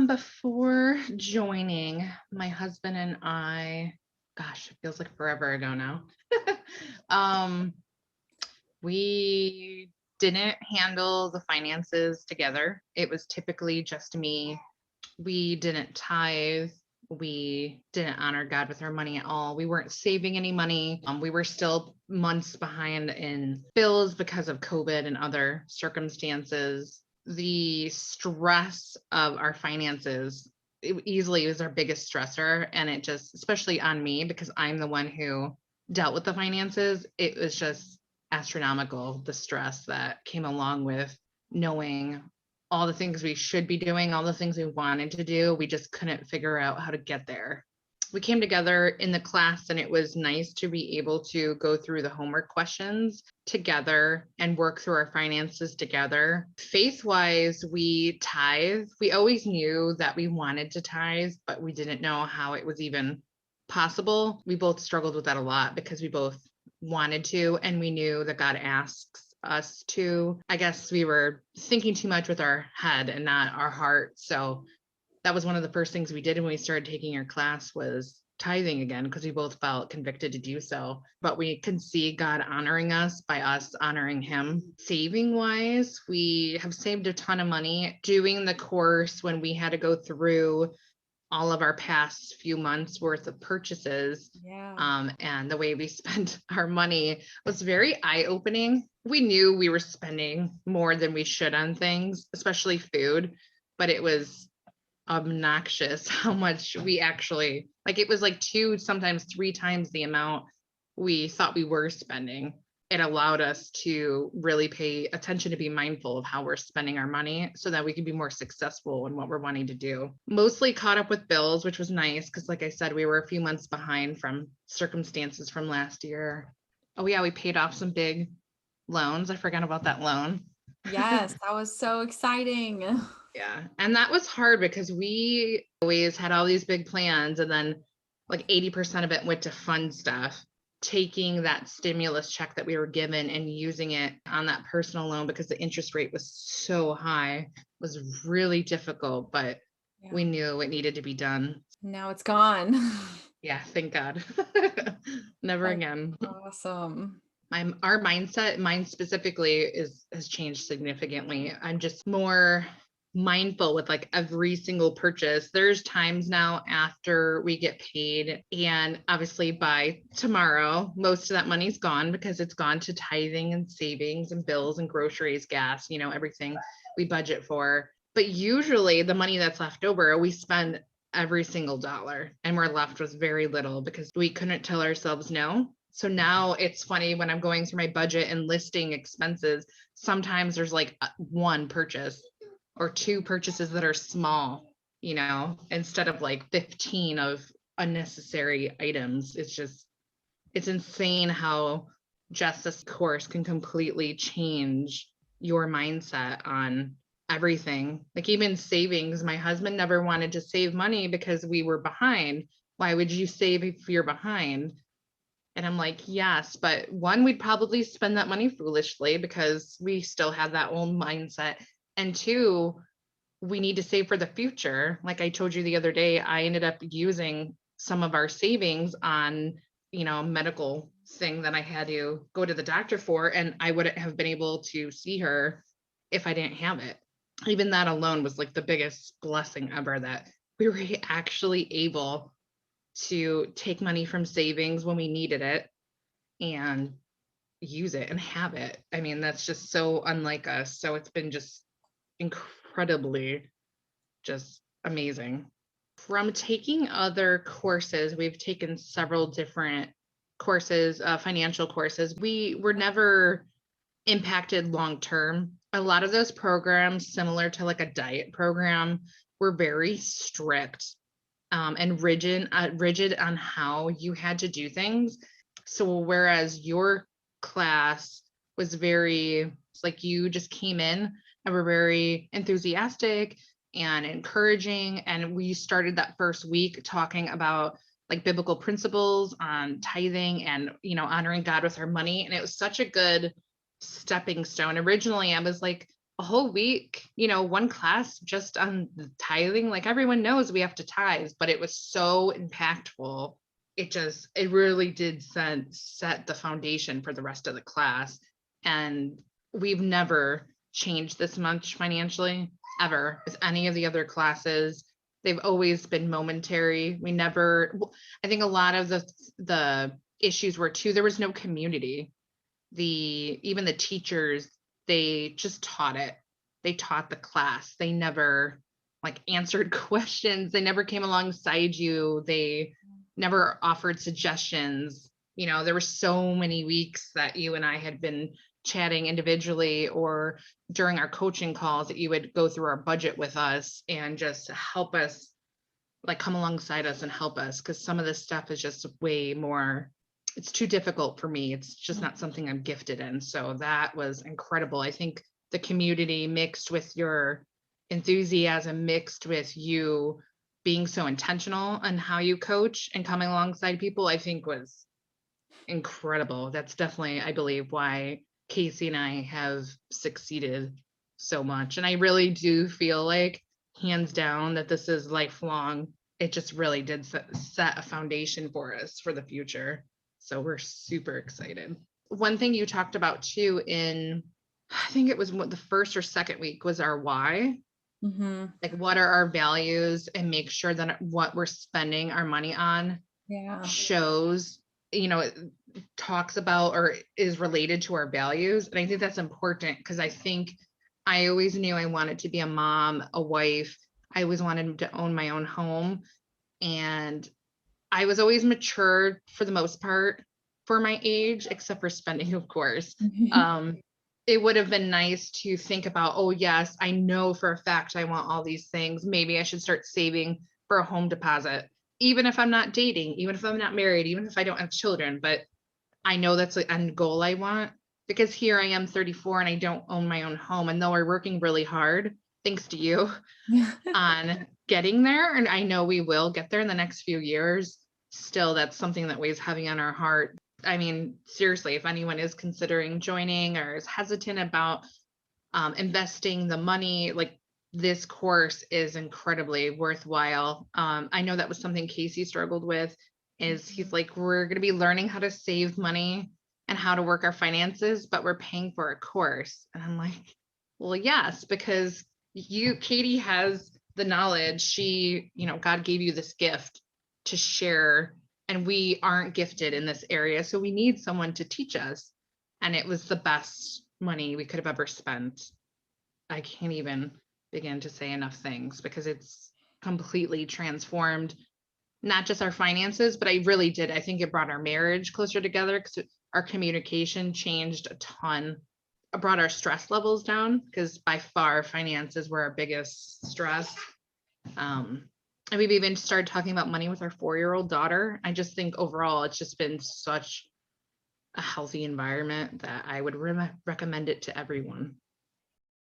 Before joining, my husband and I, gosh, it feels like forever ago now. um, we didn't handle the finances together. It was typically just me. We didn't tithe. We didn't honor God with our money at all. We weren't saving any money. We were still months behind in bills because of COVID and other circumstances. The stress of our finances easily was our biggest stressor. And it just, especially on me, because I'm the one who dealt with the finances, it was just astronomical, the stress that came along with knowing all the things we should be doing, all the things we wanted to do. We just couldn't figure out how to get there. We came together in the class, and it was nice to be able to go through the homework questions together and work through our finances together. Faith wise, we tithe. We always knew that we wanted to tithe, but we didn't know how it was even possible. We both struggled with that a lot because we both wanted to, and we knew that God asks us to. I guess we were thinking too much with our head and not our heart. So that was one of the first things we did when we started taking our class was tithing again, because we both felt convicted to do so. But we can see God honoring us by us honoring him. Saving wise, we have saved a ton of money doing the course. When we had to go through all of our past few months worth of purchases, and the way we spent our money was very eye-opening. We knew we were spending more than we should on things, especially food, but it was obnoxious how much we actually, like, it was like 2, sometimes 3 times the amount we thought we were spending. It allowed us to really pay attention, to be mindful of how we're spending our money so that we can be more successful in what we're wanting to do. Mostly caught up with bills, which was nice because, like I said, we were a few months behind from circumstances from last year. Oh yeah, we paid off some big loans. I forgot about that loan. Yes, that was so exciting. Yeah. And that was hard because we always had all these big plans, and then like 80% of it went to fun stuff. Taking that stimulus check that we were given and using it on that personal loan because the interest rate was so high was really difficult, but we Yeah. knew it needed to be done. Now it's gone. Yeah, thank God. Never That's again. awesome. Our mindset, mine specifically, has changed significantly. I'm just more mindful with like every single purchase. There's times now after we get paid, and obviously by tomorrow, most of that money's gone because it's gone to tithing and savings and bills and groceries, gas, everything we budget for. But usually the money that's left over, we spend every single dollar, and we're left with very little because we couldn't tell ourselves no. So now it's funny when I'm going through my budget and listing expenses, sometimes there's like one purchase or 2 purchases that are small, instead of like 15 of unnecessary items. It's insane how just this course can completely change your mindset on everything. Like even savings, my husband never wanted to save money because we were behind. Why would you save if you're behind? And I'm like, yes, but one, we'd probably spend that money foolishly because we still have that old mindset. And 2, we need to save for the future. Like I told you the other day, I ended up using some of our savings on, medical thing that I had to go to the doctor for, and I wouldn't have been able to see her if I didn't have it. Even that alone was like the biggest blessing ever, that we were actually able to take money from savings when we needed it and use it and have it. I mean, that's just so unlike us. So it's been just incredibly just amazing. From taking other courses, we've taken several different courses, financial courses. We were never impacted long term. A lot of those programs, similar to like a diet program, were very strict, and rigid on how you had to do things. So whereas your class was very, it's like you just came in and were very enthusiastic and encouraging, and we started that first week talking about like biblical principles on tithing and honoring God with our money, and it was such a good stepping stone. Originally I was like, a whole week, one class just on the tithing. Like everyone knows we have to tithe, but it was so impactful. It really did set the foundation for the rest of the class. And we've never changed this much financially ever with any of the other classes. They've always been momentary. We never, I think a lot of the issues were too, there was no community. Even the teachers, they just taught it. They taught the class. They never like answered questions. They never came alongside you. They never offered suggestions. There were so many weeks that you and I had been chatting individually or during our coaching calls that you would go through our budget with us and just help us, like come alongside us and help us, because some of this stuff is just way more, it's too difficult for me. It's just not something I'm gifted in. So that was incredible. I think the community mixed with your enthusiasm, mixed with you being so intentional on how you coach and coming alongside people, I think was incredible. That's definitely, I believe, why Casey and I have succeeded so much. And I really do feel like, hands down, that this is lifelong. It just really did set a foundation for us for the future. So we're super excited. One thing you talked about too I think it was the first or second week, was our why. Mm-hmm. Like, what are our values, and make sure that what we're spending our money on Yeah. shows, it talks about or is related to our values. And I think that's important, because I think I always knew I wanted to be a mom, a wife. I always wanted to own my own home. And I was always mature for the most part for my age, except for spending, of course. It would have been nice to think about, oh, yes, I know for a fact I want all these things. Maybe I should start saving for a home deposit, even if I'm not dating, even if I'm not married, even if I don't have children. But I know that's the end goal I want, because here I am 34 and I don't own my own home. And though we're working really hard, thanks to you, on getting there, and I know we will get there in the next few years, still that's something that weighs heavy on our heart. I mean, seriously, if anyone is considering joining or is hesitant about investing the money, like, this course is incredibly worthwhile. I know that was something Casey struggled with, is he's like, we're going to be learning how to save money and how to work our finances, but we're paying for a course. And I'm like, well, yes, because Katie has the knowledge. God gave you this gift to share, and we aren't gifted in this area. So we need someone to teach us. And it was the best money we could have ever spent. I can't even begin to say enough things, because it's completely transformed not just our finances, but I really did. I think it brought our marriage closer together, because our communication changed a ton. It brought our stress levels down, because by far finances were our biggest stress. And we've even started talking about money with our 4-year-old daughter. I just think overall it's just been such a healthy environment that I would recommend it to everyone.